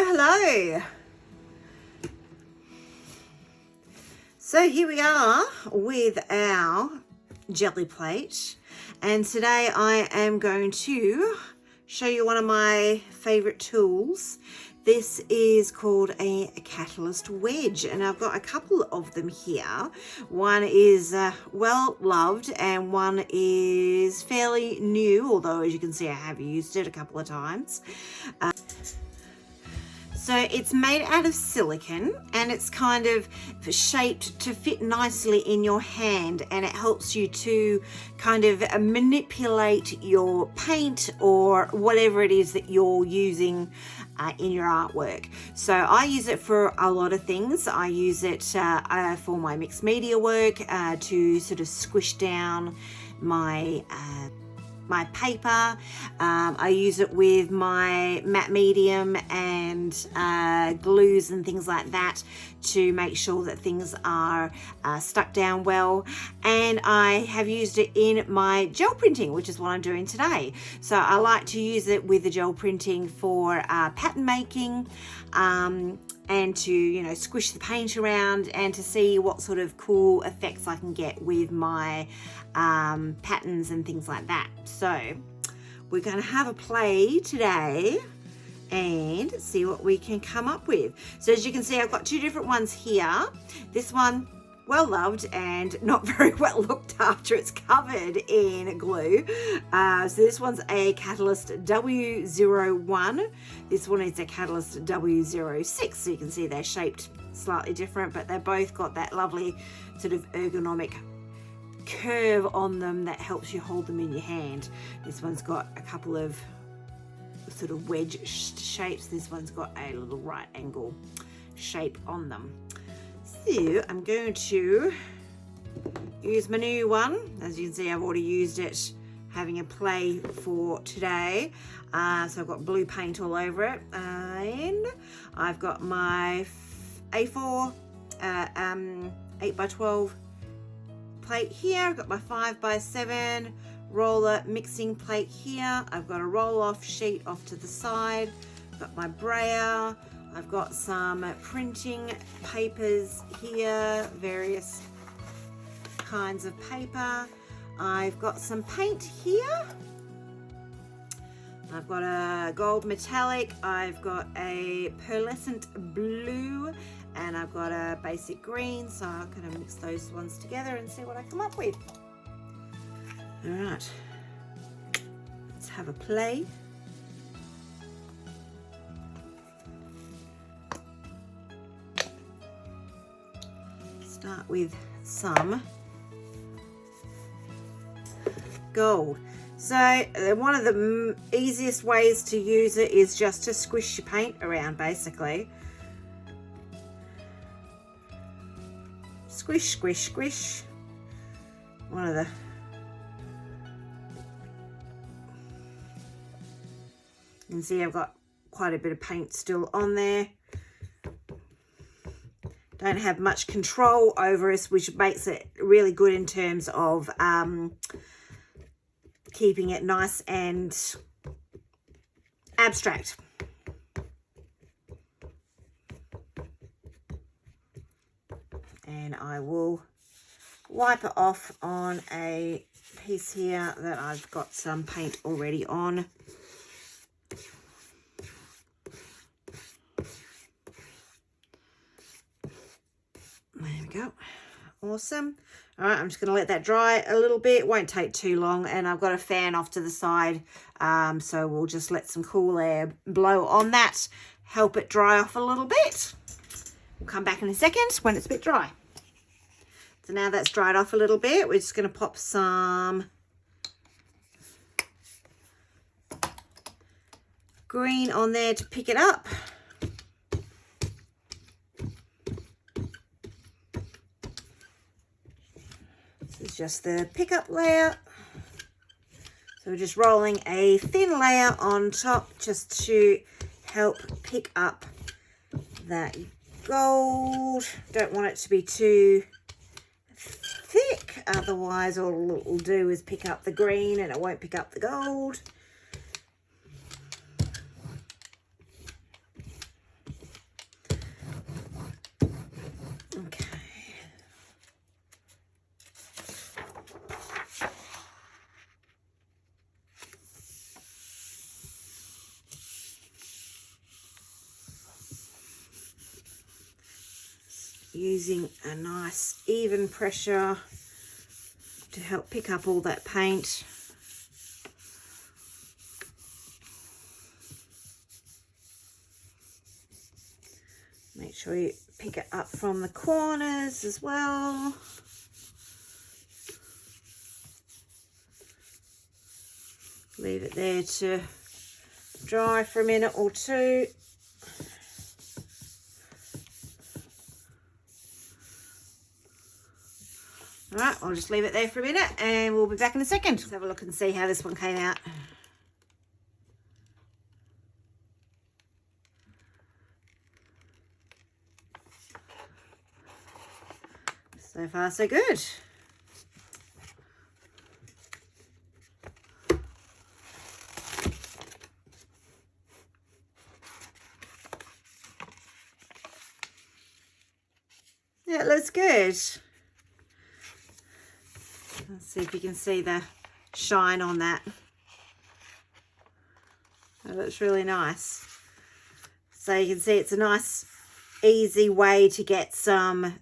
Hello. So here we are with our jelly plate, and today I am going to show you one of my favorite tools. This is called a catalyst wedge, and I've got a couple of them here. One is well loved and one is fairly new, although as you can see I have used it a couple of times. So it's made out of silicone and it's kind of shaped to fit nicely in your hand, and it helps you to kind of manipulate your paint or whatever it is that you're using in your artwork. So I use it for a lot of things. I use it for my mixed media work to sort of squish down my my paper. I use it with my matte medium and glues and things like that to make sure that things are stuck down well. And I have used it in my gel printing, which is what I'm doing today. So I like to use it with the gel printing for pattern making, and to, you know, squish the paint around and to see what sort of cool effects I can get with my patterns and things like that. So we're going to have a play today and see what we can come up with. So as you can see, I've got two different ones here. This one, well loved and not very well looked after. It's covered in glue. So this one's a Catalyst W01. This one is a Catalyst W06. So you can see they're shaped slightly different, but they've both got that lovely sort of ergonomic curve on them that helps you hold them in your hand. This one's got a couple of sort of wedge shapes. This one's got a little right angle shape on them. So I'm going to use my new one. As you can see, I've already used it having a play for today. So I've got blue paint all over it, and I've got my A4 8x12 plate here. I've got my 5x7 roller mixing plate here. I've got a roll-off sheet off to the side. I've got my brayer. I've got some printing papers here, various kinds of paper. I've got some paint here. I've got a gold metallic. I've got a pearlescent blue, and I've got a basic green. So I'm going to mix those ones together and see what I come up with. All right, let's have a play. Start with some gold. So one of the easiest ways to use it is just to squish your paint around, basically. Squish, squish, squish. One of the you can see I've got quite a bit of paint still on there. Don't have much control over us, which makes it really good in terms of keeping it nice and abstract. And I will wipe it off on a piece here that I've got some paint already on. There we go. Awesome. All right, I'm just going to let that dry a little bit. It won't take too long, and I've got a fan off to the side, so we'll just let some cool air blow on that, help it dry off a little bit. We'll come back in a second when it's a bit dry. So now that's dried off a little bit, we're just going to pop some green on there to pick it up. This is just the pickup layer. So we're just rolling a thin layer on top just to help pick up that gold. Don't want it to be too thick, otherwise all it will do is pick up the green and it won't pick up the gold. using a nice even pressure to help pick up all that paint. Make sure you pick it up from the corners as well. Leave it there to dry for a minute or two. All right, I'll just leave it there for a minute and we'll be back in a second. Let's have a look and see how this one came out. So far, so good. Yeah, it looks good. Let's see if you can see the shine on that. That looks really nice. So you can see it's a nice, easy way to get some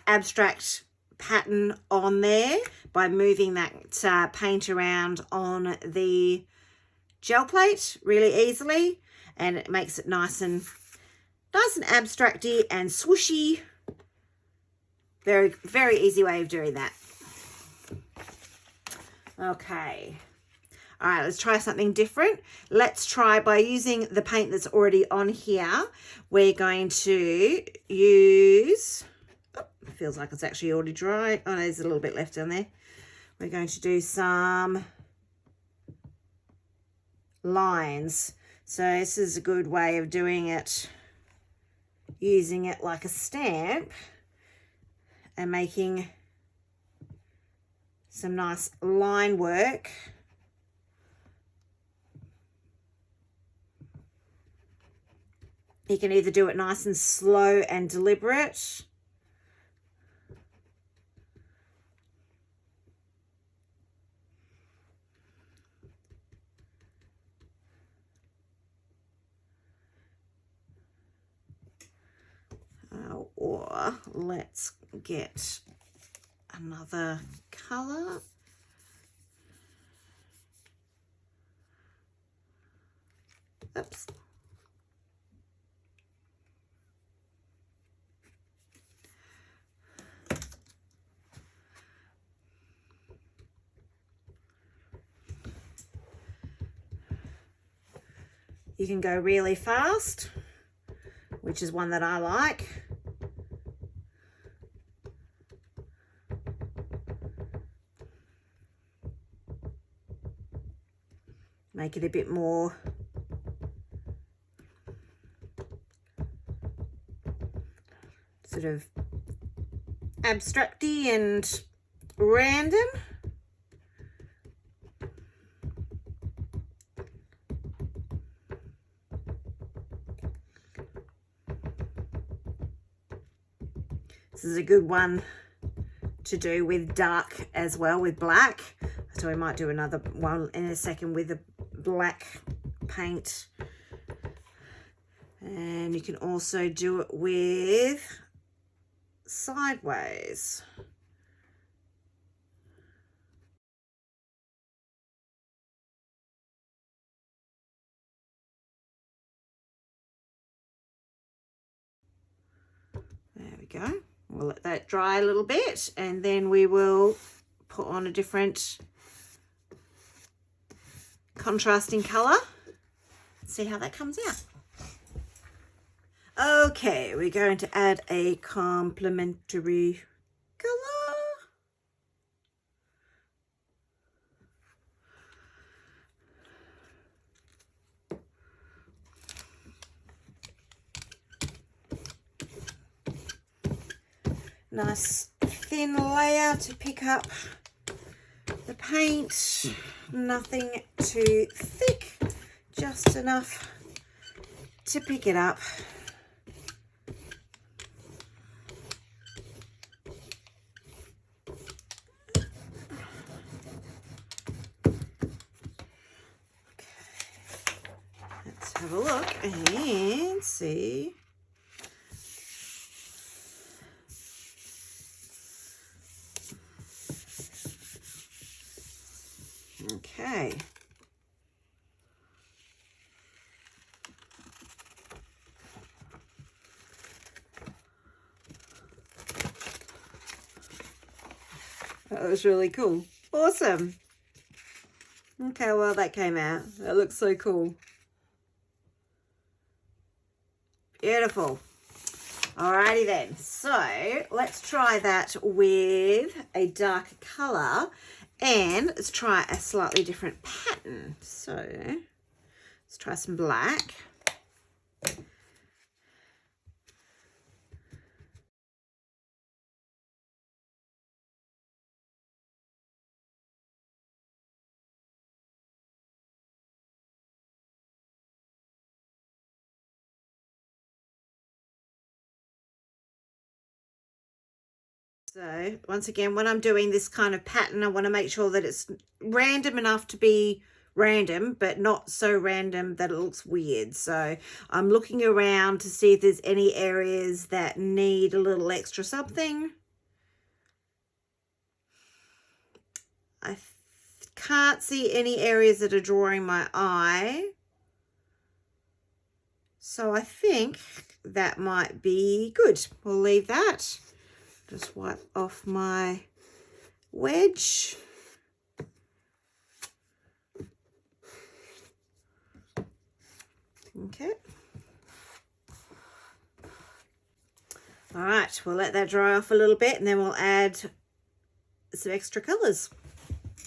abstract pattern on there by moving that paint around on the gel plate really easily, and it makes it nice and abstracty and swooshy. Very, very easy way of doing that. Okay. All right, let's try something different. Let's try by using the paint that's already on here. We're going to use, oh, it feels like it's actually already dry. Oh, no, there's a little bit left on there. We're going to do some lines. So this is a good way of doing it, using it like a stamp and making some nice line work. You can either do it nice and slow and deliberate, or let's get another color. Oops. You can go really fast, which is one that I like. Make it a bit more sort of abstracty and random. This is a good one to do with dark as well, with black. So we might do another one in a second with the black paint. And you can also do it with sideways. There we go. We'll let that dry a little bit and then we will put on a different contrasting colour. See how that comes out. Okay, we're going to add a complementary colour. Nice thin layer to pick up the paint, nothing too thick, just enough to pick it up. Let's have a look and see. That was really cool. Awesome. Okay, well, that came out. That looks so cool. Beautiful. Alrighty then. So let's try that with a darker colour, and let's try a slightly different pattern. So let's try some black. So once again, when I'm doing this kind of pattern, I want to make sure that it's random enough to be random, but not so random that it looks weird. So I'm looking around to see if there's any areas that need a little extra something. I can't see any areas that are drawing my eye. So I think that might be good. We'll leave that. Just wipe off my wedge. Okay. All right, we'll let that dry off a little bit, and then we'll add some extra colours.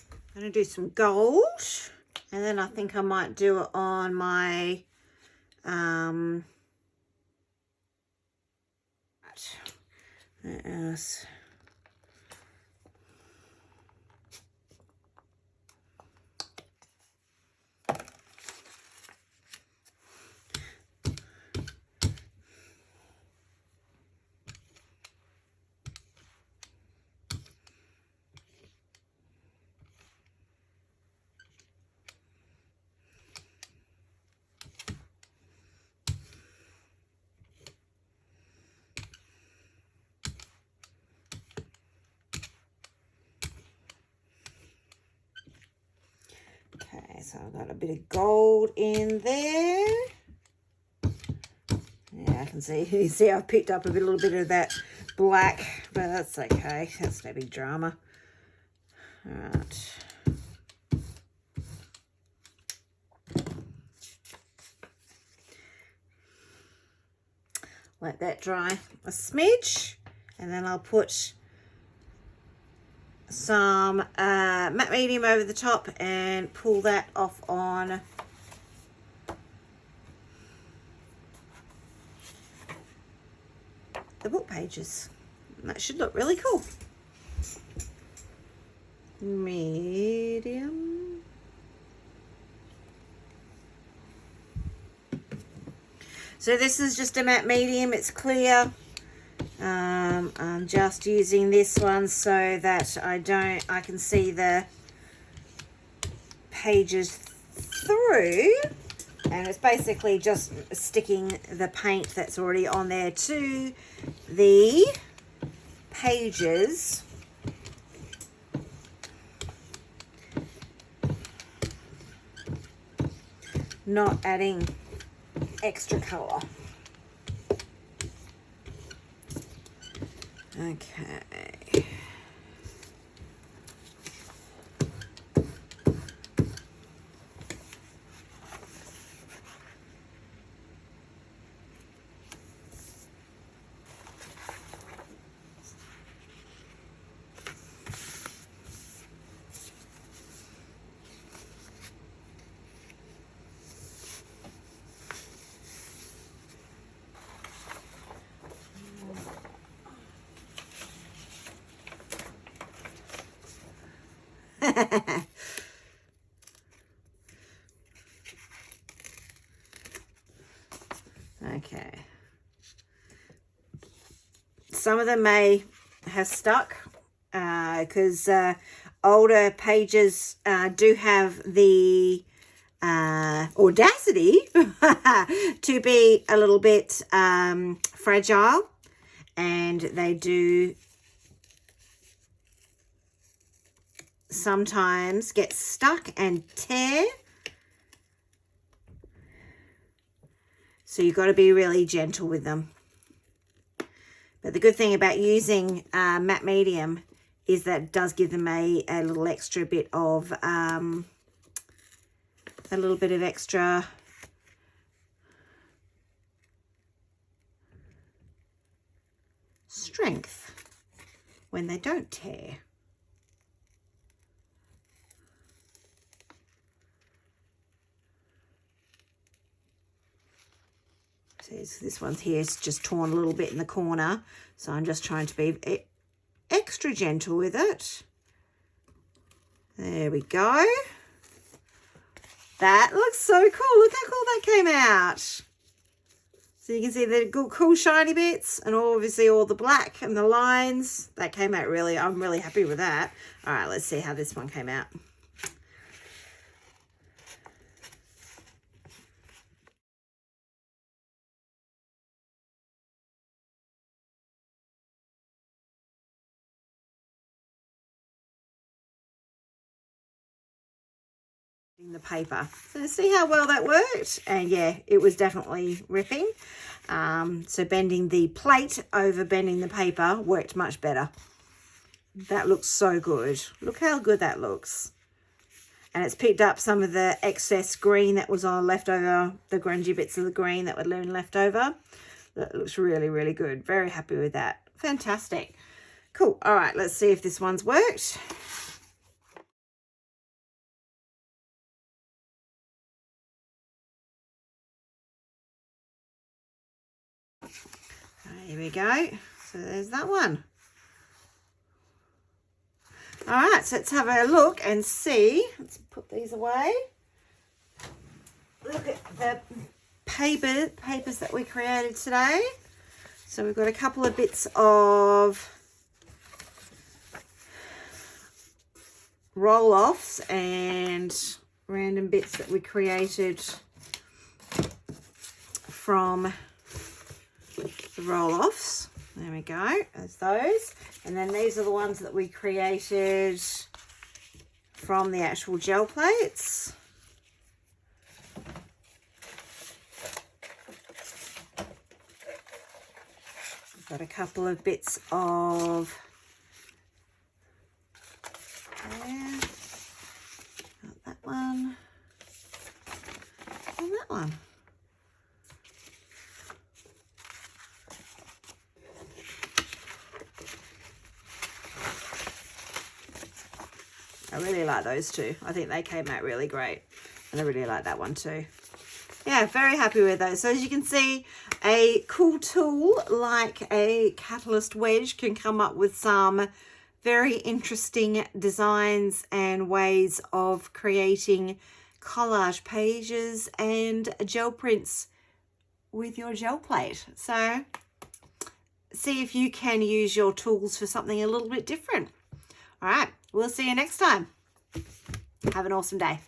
I'm going to do some gold, and then I think I might do it on my what else? Okay, so I've got a bit of gold in there. Yeah, I can see, you see I've picked up a little bit of that black, but that's okay. That's no big drama. All right. Let that dry a smidge, and then I'll put some matte medium over the top and pull that off on the book pages. And that should look really cool. Medium. So this is just a matte medium, it's clear. I'm just using this one so that I can see the pages through, and it's basically just sticking the paint that's already on there to the pages. Not adding extra colour. Okay. Okay. Some of them may have stuck because older pages do have the audacity to be a little bit fragile, and they do sometimes get stuck and tear. So you've got to be really gentle with them. But the good thing about using matte medium is that it does give them a little extra bit of, extra strength when they don't tear. So this one's here, it's just torn a little bit in the corner, so I'm just trying to be extra gentle with it. There we go. That looks so cool. Look how cool that came out. So you can see the cool shiny bits, and obviously all the black and the lines. That came out really, I'm really happy with that. All right, let's see how this one came out. In the paper, so see how well that worked. And yeah, it was definitely ripping. So bending the plate over bending the paper worked much better. That looks so good. Look how good that looks. And it's picked up some of the excess green that was on left over, the grungy bits of the green that were left over. That looks really, really good. Very happy with that. Fantastic. Cool. All right, let's see if this one's worked. Here we go. So there's that one. All right, so let's have a look and see. Let's put these away. Look at the papers that we created today. So we've got a couple of bits of roll-offs and random bits that we created from the roll-offs. There we go, there's those. And then these are the ones that we created from the actual gel plates. Got a couple of bits of there. Got that one and that one. I really like those two. I think they came out really great. And I really like that one too. Yeah, very happy with those. So as you can see, a cool tool like a Catalyst Wedge can come up with some very interesting designs and ways of creating collage pages and gel prints with your gel plate. So see if you can use your tools for something a little bit different. All right, we'll see you next time. Have an awesome day.